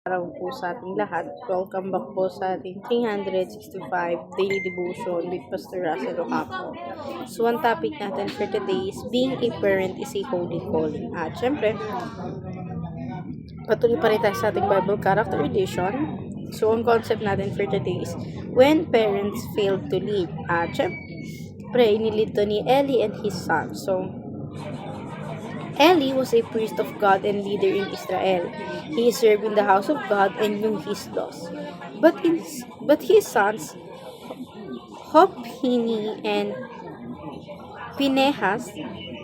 Araw po sa ating lahat. Welcome back po sa ating 365 Daily Devotion with Pastor Russell Ocampo. So, ang topic natin for today is being a parent is a holy calling. At syempre, patuloy pa rin tayo sa ating Bible Character Edition. So, ang concept natin for today is when parents fail to lead. At syempre, inilid to ni Eli and his son. So, Eli was a priest of God and leader in Israel. He served in the house of God and knew his laws. But his sons, Hophni and Phinehas,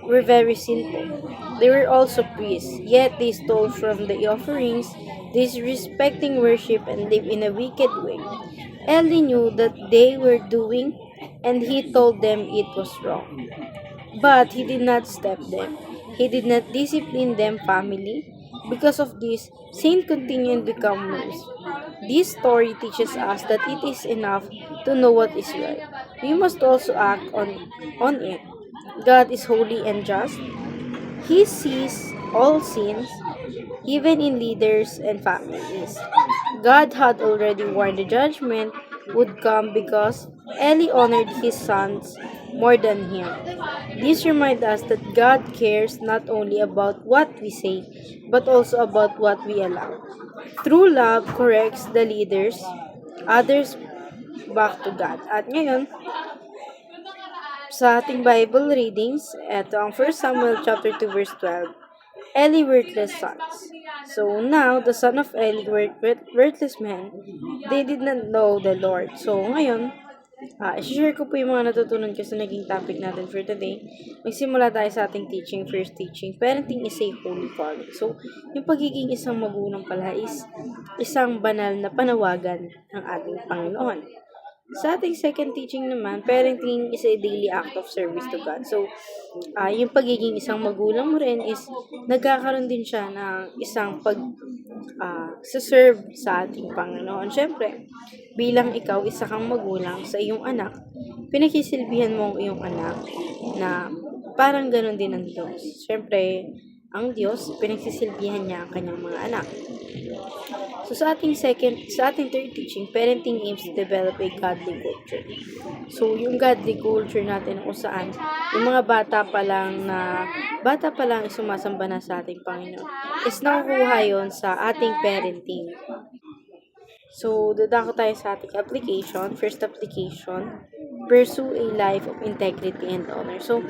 were very sinful. They were also priests, yet they stole from the offerings, disrespecting worship, and lived in a wicked way. Eli knew that they were doing, and he told them it was wrong. But he did not stop them. He did not discipline them family. Because of this, sin continued and become worse. This story teaches us that it is enough to know what is right. We must also act on it. God is holy and just. He sees all sins, even in leaders and families. God had already warned the judgment would come because Eli honored his sons more than him. This reminds us that God cares not only about what we say, but also about what we allow. True love corrects the leaders, others back to God. At ngayon, sa ating Bible readings, ito ang 1 Samuel chapter 2 verse 12. Eli worthless sons. So now, the son of Eli were worthless men. They did not know the Lord. So ngayon, i-share ko po yung mga natutunan ko sa naging topic natin for today. Magsimula tayo sa ating teaching. First teaching, parenting is a holy calling. So, yung pagiging isang magulang pala is isang banal na panawagan ng ating Panginoon. Sa ating second teaching naman, parenting is a daily act of service to God. So, yung pagiging isang magulang mo rin is nagkakaroon din siya ng isang serve sa ating Panginoon. Siyempre, bilang ikaw, isa kang magulang sa iyong anak, pinakisilbihan mo ang iyong anak na parang ganun din ang Diyos. Siyempre, ang Diyos, pinagsisilbihan niya ang kanyang mga anak. So sa ating third teaching, parenting aims to develop a godly culture. So yung godly culture natin kung saan yung mga bata pa lang sumasamba na sa ating Panginoon is nakukuha yon sa ating parenting. So dadako tayo sa ating application. First application, pursue a life of integrity and honor. So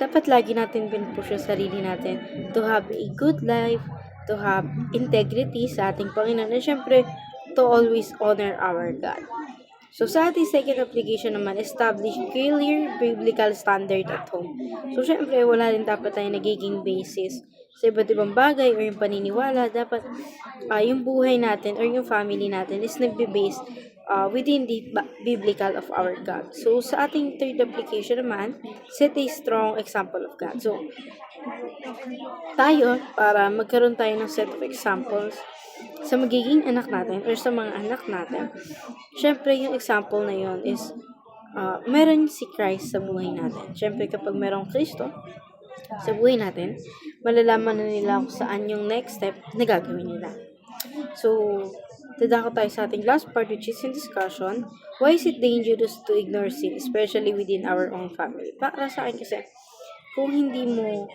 dapat lagi natin pinupush sa sarili natin to have a good life, to have integrity sa ating Panginoon, and syempre, to always honor our God. So, sa ating second application naman, establish clear biblical standard at home. So, syempre, wala rin dapat tayo nagiging basis sa iba't ibang bagay or yung paniniwala. Dapat yung buhay natin or yung family natin is nagbe-base within the biblical of our God. So, sa ating third application naman, set a strong example of God. So, tayo, para magkaroon tayo ng set of examples sa magiging anak natin or sa mga anak natin, syempre yung example na yon is meron si Christ sa buhay natin. Syempre kapag merong Kristo sa buhay natin, malalaman na nila kung saan yung next step na gagawin nila. So, dadako tayo sa ating last part, which is in discussion. Why is it dangerous to ignore sin, especially within our own family? Para sa akin kasi, kung hindi mo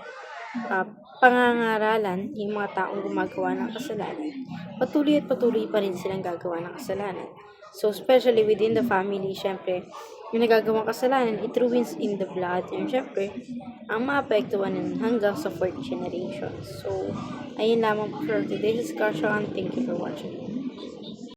pangangaralan yung mga taong gumagawa ng kasalanan, patuloy at patuloy pa rin silang gagawa ng kasalanan. So, especially within the family, syempre, yung nagagawang kasalanan, it ruins in the blood. And syempre, ang maapektuhan hanggang sa 4th generation. So, ayun lamang for today's discussion. Thank you for watching.